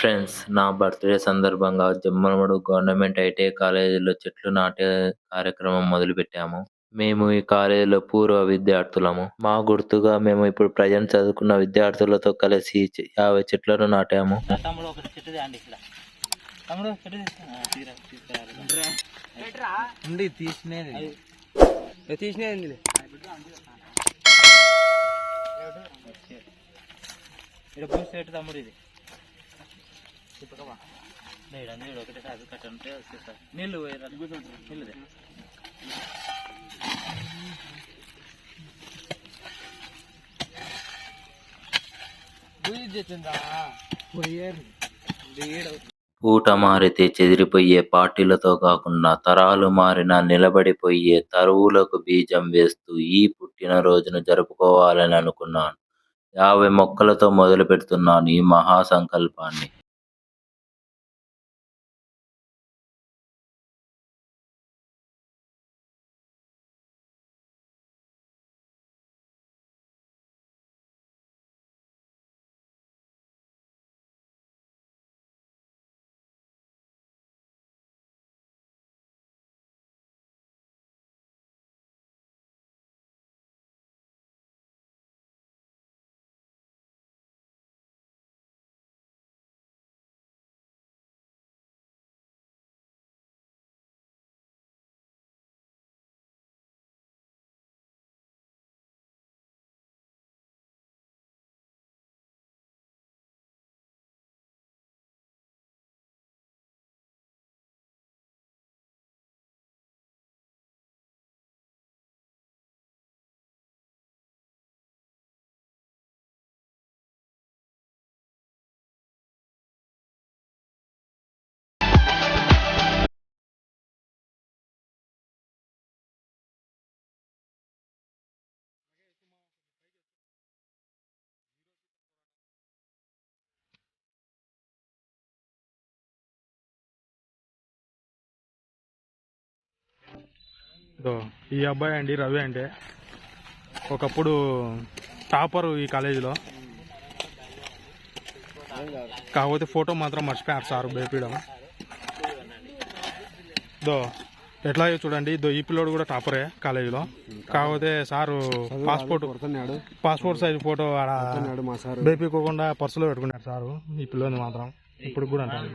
Friends, నా birthday సందర్భంగా Jammalamadugu government ITI కాలేజీలో చెట్లు నాటే కార్యక్రమం మొదలుపెట్టాము. మేము ఈ కాలేజీలో పూర్వ విద్యార్థులము. మా గుర్తుగా మేము ఇప్పుడు ప్రెజెంట్ చదువుకున్న విద్యార్థులతో కలిసి 50 చెట్లను నాటాము. తమ్ముడు ఒకటి చెట్టు తేండి ఇక్కడ. తమ్ముడు చెట్టు తీసినేది ఇక్కడ పూసి పెట్టు తమ్ముడు. ఇది చెప్పకమా లేడా నీళ్ళు ఒకటే అది కట్టంటే వచ్చేస్తారు. నీళ్ళు నీళ్ళుదే పూట మారితే చెదిరిపోయే పార్టీలతో కాకుండా తరాలు మారినా నిలబడిపోయే తరువులకు బీజం వేస్తూ ఈ పుట్టినరోజును జరుపుకోవాలని అనుకున్నాను. 50 మొక్కలతో మొదలు పెడుతున్నాను ఈ మహా సంకల్పాన్ని. ఈ అబ్బాయి అండి రవి అంటే ఒకప్పుడు టాపర్ ఈ కాలేజీలో. కాకపోతే ఫోటో మాత్రం మర్చిపోయారు సార్ బేపీయడం. ఎట్లా చూడండి, ఈ పిల్లోడు కూడా టాపరే కాలేజీలో. కాకపోతే సారు పాస్పోర్ట్ సైజ్ ఫోటో ఆడ బేపీకోకుండా పర్సులో పెట్టుకున్నాడు సారు. ఈ పిల్లోని మాత్రం ఇప్పుడు కూడా అంటారు.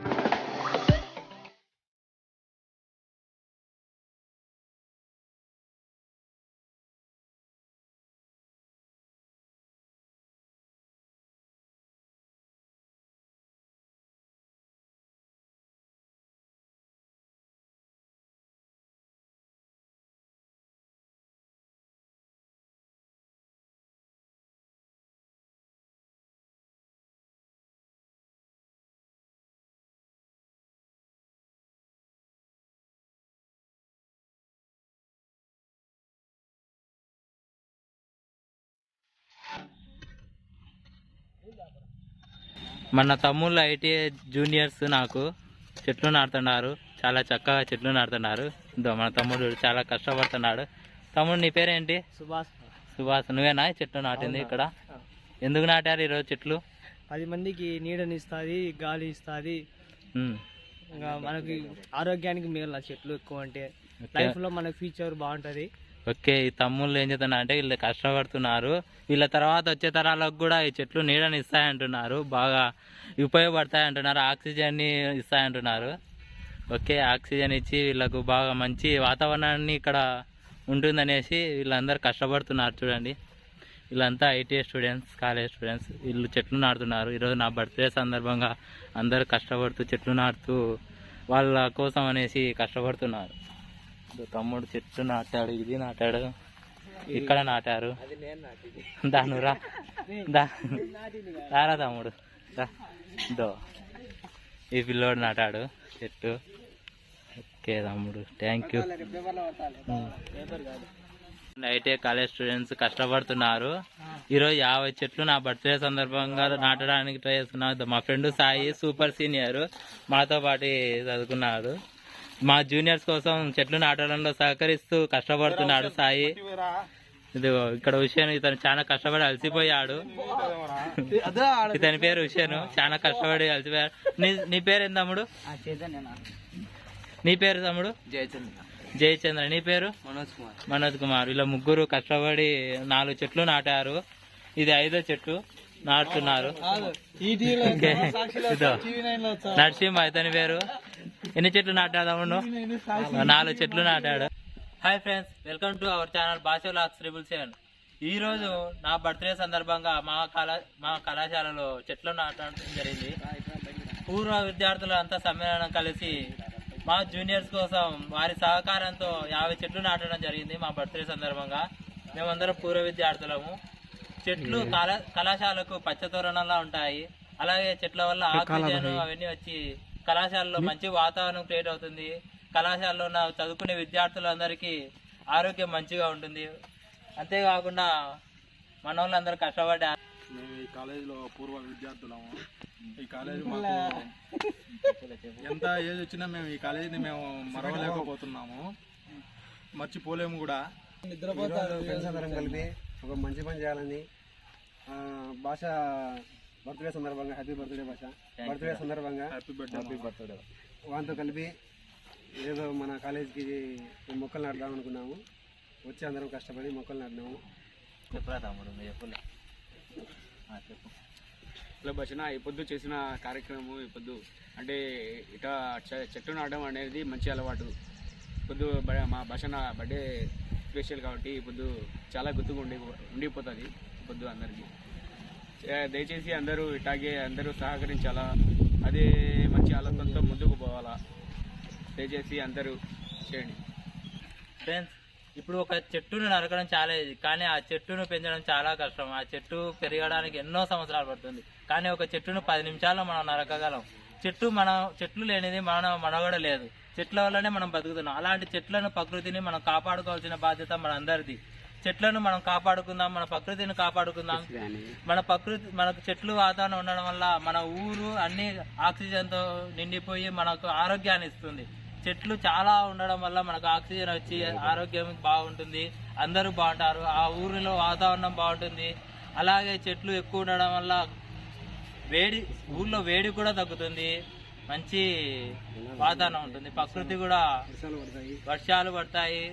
మన తమ్ముళ్ళు ఐటీఐ జూనియర్స్ నాకు చెట్లు నాటుతున్నారు. చాలా చక్కగా చెట్లు నాటుతున్నారు. మన తమ్ముడు చాలా కష్టపడుతున్నాడు. తమ్ముడు నీ పేరేంటి? సుభాష్. నువ్వేనా చెట్లు నాటింది ఇక్కడ? ఎందుకు నాటారు ఈరోజు చెట్లు? 10 మందికి నీడనిస్తుంది, గాలి ఇస్తుంది, ఇంకా మనకి ఆరోగ్యానికి మేలు చెట్లు ఎక్కువ అంటే. లైఫ్లో మన ఫ్యూచర్ బాగుంటుంది. ఓకే, ఈ తమ్ముళ్ళు ఏం చేస్తున్నా అంటే వీళ్ళు కష్టపడుతున్నారు. వీళ్ళ తర్వాత వచ్చే తరాలకు కూడా ఈ చెట్లు నీడని ఇస్తాయంటున్నారు, బాగా ఉపయోగపడతాయి అంటున్నారు, ఆక్సిజన్ని ఇస్తాయంటున్నారు. ఓకే, ఆక్సిజన్ ఇచ్చి వీళ్ళకు బాగా మంచి వాతావరణాన్ని ఇక్కడ ఉంటుందనేసి వీళ్ళందరూ కష్టపడుతున్నారు. చూడండి, వీళ్ళంతా ఐటీఐ స్టూడెంట్స్, కాలేజ్ స్టూడెంట్స్. వీళ్ళు చెట్లు నాటుతున్నారు. ఈరోజు నా బర్త్డే సందర్భంగా అందరూ కష్టపడుతూ చెట్లు నాటుతూ వాళ్ళ కోసం అనేసి కష్టపడుతున్నారు. తమ్ముడు చెట్టు నాటాడు, ఇది నాటాడు, ఇక్కడ నాటారు. దానురా రారా తమ్ముడు దో. ఈ పిల్లోడు నాటాడు చెట్టు. ఓకే తమ్ముడు, thank you. ITI college students కష్టపడుతున్నారు. ఈరోజు 50 చెట్లు నా బర్త్డే సందర్భంగా నాటడానికి ట్రై చేస్తున్నారు. మా ఫ్రెండ్ సాయి సూపర్ సీనియర్ మాతో పాటు చదువుకున్నాడు. మా జూనియర్స్ కోసం చెట్లు నాటడంలో సహకరిస్తూ కష్టపడుతున్నాడు సాయి. ఇదిగో ఇక్కడ హుషేన్, ఇతను చాలా కష్టపడి అలసిపోయాడు. ఇతని పేరు హుషేన్, చాలా కష్టపడి అలసిపోయాడు. నీ పేరు ఏం తమ్ముడు? నీ పేరు తమ్ముడు? జయచంద్ర. నీ పేరు? మనోజ్ కుమార్. ఇలా ముగ్గురు కష్టపడి 4 చెట్లు నాటారు. ఇది 5వ చెట్టు నాటుతున్నారు. నరసింహ ఇతని పేరు. ఎన్ని చెట్లు నాటాడు తమ్ముడు? 4 చెట్లు నాటాడు. Hi friends, welcome to our channel Bhasha vlogs 777. ఈ రోజు నా బర్త్డే సందర్భంగా మా కళాశాలలో చెట్లు నాటడం జరిగింది. పూర్వ విద్యార్థులు అంతా సమ్మేళనం కలిసి మా జూనియర్స్ కోసం వారి సహకారంతో 50 చెట్లు నాటడం జరిగింది. మా బర్త్డే సందర్భంగా మేమందరం పూర్వ విద్యార్థులము. చెట్లు కళాశాలకు పచ్చతోరణంలా ఉంటాయి. అలాగే చెట్ల వల్ల ఆక్సిజన్ అవన్నీ వచ్చి కళాశాలలో మంచి వాతావరణం క్రియేట్ అవుతుంది. కళాశాలలో ఉన్న చదువుకునే విద్యార్థులందరికీ ఆరోగ్యం మంచిగా ఉంటుంది. అంతేకాకుండా మన వాళ్ళందరూ కష్టపడి మేము ఈ కాలేజీలో పూర్వ విద్యార్థులము. ఈ కాలేజీ మాకు ఎంత ఏజ్ వచ్చినా మేము ఈ కాలేజీని మేము మరవలేకపోతున్నాము, మర్చిపోలేము కూడా. ఫ్రెండ్స్ అందరం కలిపి ఒక మంచి పని చేయాలని భాష బర్త్డే సందర్భంగా హ్యాపీ బర్త్డే భాష. బర్త్డే సందర్భంగా హ్యాపీ బర్త్డే వాళ్ళతో కలిపి ఏదో మన కాలేజీకి మొక్కలు నాటుదాం అనుకున్నాము. వచ్చి అందరం కష్టపడి మొక్కలు నాటినాము. చెప్పురా తమ్ముడు, మీరు చెప్పలే. చెప్పు. ఇలా భజన ఈ పొద్దు చేసిన కార్యక్రమం ఈ పొద్దు అంటే ఇట్లా చెట్టు నాటడం అనేది మంచి అలవాటు. పొద్దు మా భజన బర్త్డే స్పెషల్ కాబట్టి ఈ పొద్దు చాలా గుర్తుగా ఉండిపోతుంది పొద్దు అందరికీ. దయచేసి అందరూ ఇట్లాగే అందరూ సహకరించాలా, అదే మంచి ఆలోచనతో ముందుకు పోవాలా. దయచేసి అందరూ చేయండి ఫ్రెండ్స్. ఇప్పుడు ఒక చెట్టును నరకడం చాలా ఇది, కానీ ఆ చెట్టును పెంచడం చాలా కష్టం. ఆ చెట్టు పెరగడానికి ఎన్నో సంవత్సరాలు పడుతుంది, కానీ ఒక చెట్టును 10 నిమిషాల్లో మనం నరకగలం. చెట్లు లేనిది మనగడ లేదు. చెట్ల వల్లనే మనం బతుకుతున్నాం. అలాంటి చెట్లను, ప్రకృతిని మనం కాపాడుకోవాల్సిన బాధ్యత మనందరిది. చెట్లను మనం కాపాడుకుందాం, మన ప్రకృతిని కాపాడుకుందాం. మనకు చెట్లు వాతావరణం ఉండడం వల్ల మన ఊరు అన్ని ఆక్సిజన్తో నిండిపోయి మనకు ఆరోగ్యాన్ని ఇస్తుంది. చెట్లు చాలా ఉండడం వల్ల మనకు ఆక్సిజన్ వచ్చి ఆరోగ్యం బాగుంటుంది, అందరూ బాగుంటారు, ఆ ఊరిలో వాతావరణం బాగుంటుంది. అలాగే చెట్లు ఎక్కువ ఉండడం వల్ల ఊర్లో వేడి కూడా తగ్గుతుంది, మంచి వాతావరణం ఉంటుంది. ప్రకృతి కూడా వర్షాలు పడతాయి,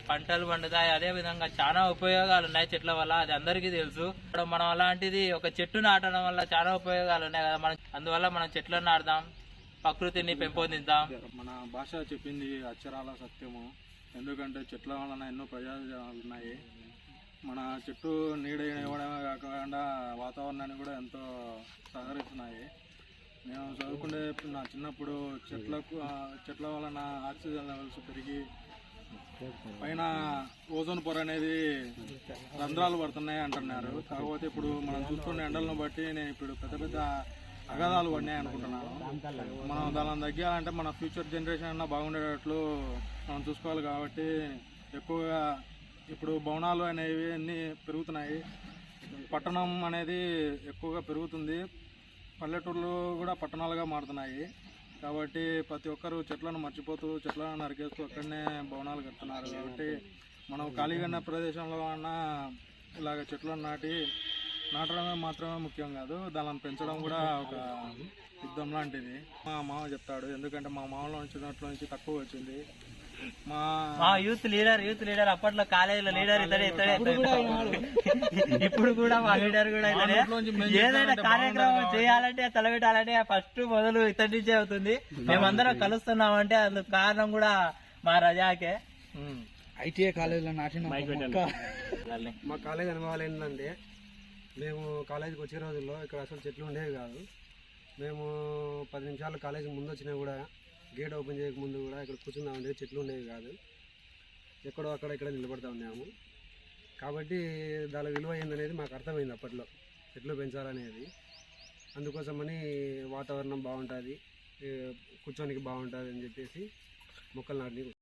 పంటలు పండుతాయి. అదే విధంగా చాలా ఉపయోగాలు ఉన్నాయి చెట్ల వల్ల, అది అందరికీ తెలుసు. మనం అలాంటిది ఒక చెట్టు నాటడం వల్ల చాలా ఉపయోగాలు ఉన్నాయి కదా. అందువల్ల మనం చెట్లను నాటుదాం, ప్రకృతిని పెంపొందిద్దాం. మన భాష చెప్పింది అక్షరాల సత్యము. ఎందుకంటే చెట్ల వలన ఎన్నో ప్రయోజనాలు ఉన్నాయి. మన చెట్టు నీడ ఇవ్వడమే కాకుండా వాతావరణాన్ని కూడా ఎంతో సహకరిస్తున్నాయి. మేము చదువుకునే నా చిన్నప్పుడు చెట్ల వలన ఆక్సిజన్ లెవెల్స్ పెరిగి పైన ఓజోన్ పొర అనేది రంధ్రాలు పడుతున్నాయి అంటున్నారు. కాకపోతే ఇప్పుడు మనం చూసుకునే ఎండలను బట్టి నేను ఇప్పుడు పెద్ద అగాధాలు పడినాయి అనుకుంటున్నాను. మనం దానిని తగ్గాలంటే మన ఫ్యూచర్ జనరేషన్ అన్నా బాగుండేటట్లు మనం చూసుకోవాలి. కాబట్టి ఎక్కువగా ఇప్పుడు భవనాలు అనేవి అన్నీ పెరుగుతున్నాయి, పట్టణం అనేది ఎక్కువగా పెరుగుతుంది, పల్లెటూర్లు కూడా పట్టణాలుగా మారుతున్నాయి. కాబట్టి ప్రతి ఒక్కరు చెట్లను మర్చిపోతూ చెట్లను నరికేస్తూ అక్కడనే భవనాలు కడుతున్నారు. కాబట్టి మనం ఖాళీగా ఉన్న ప్రదేశంలో అన్న ఇలాగ చెట్లను నాటడమే మాత్రమే ముఖ్యం కాదు, దానిని పెంచడం కూడా ఒక యుద్ధం లాంటిది. మా మామ చెప్తాడు, ఎందుకంటే మా మామలో చిన్నట్లో నుంచి తక్కువ వచ్చింది. మా యూత్ లీడర్ అప్పట్లో కాలేజీలో లీడర్ ఇతడే ఇప్పుడు కూడా మా లీడర్ కూడా ఇతడే. ఏదైనా కార్యక్రమం చేయాలంటే తలపెట్టాలంటే ఫస్ట్ మొదలు ఇతడి నుంచే అవుతుంది. మేమందరం కలుస్తున్నామంటే అందుకు కారణం కూడా మా రజాకే. ఐటీఐ కాలేజీలో నాటిన మా కాలేజ్ అనుభవాలు ఏంటంటే, మేము కాలేజీకి వచ్చే రోజుల్లో ఇక్కడ అసలు చెట్లు ఉండేవి కాదు. మేము 10 నిమిషాలు కాలేజీకి ముందు వచ్చినా కూడా గేట్ ఓపెన్ చేయక ముందు కూడా ఇక్కడ కూర్చున్నామంటే చెట్లు ఉండేవి కాదు, ఎక్కడో ఇక్కడ నిలబడతా ఉన్నాము. కాబట్టి దాని విలువ ఏందనేది మాకు అర్థమైంది అప్పట్లో, చెట్లు పెంచాలనేది. అందుకోసమని వాతావరణం బాగుంటుంది, కూర్చోనికి బాగుంటుంది అని చెప్పేసి మొక్కలు నాటిని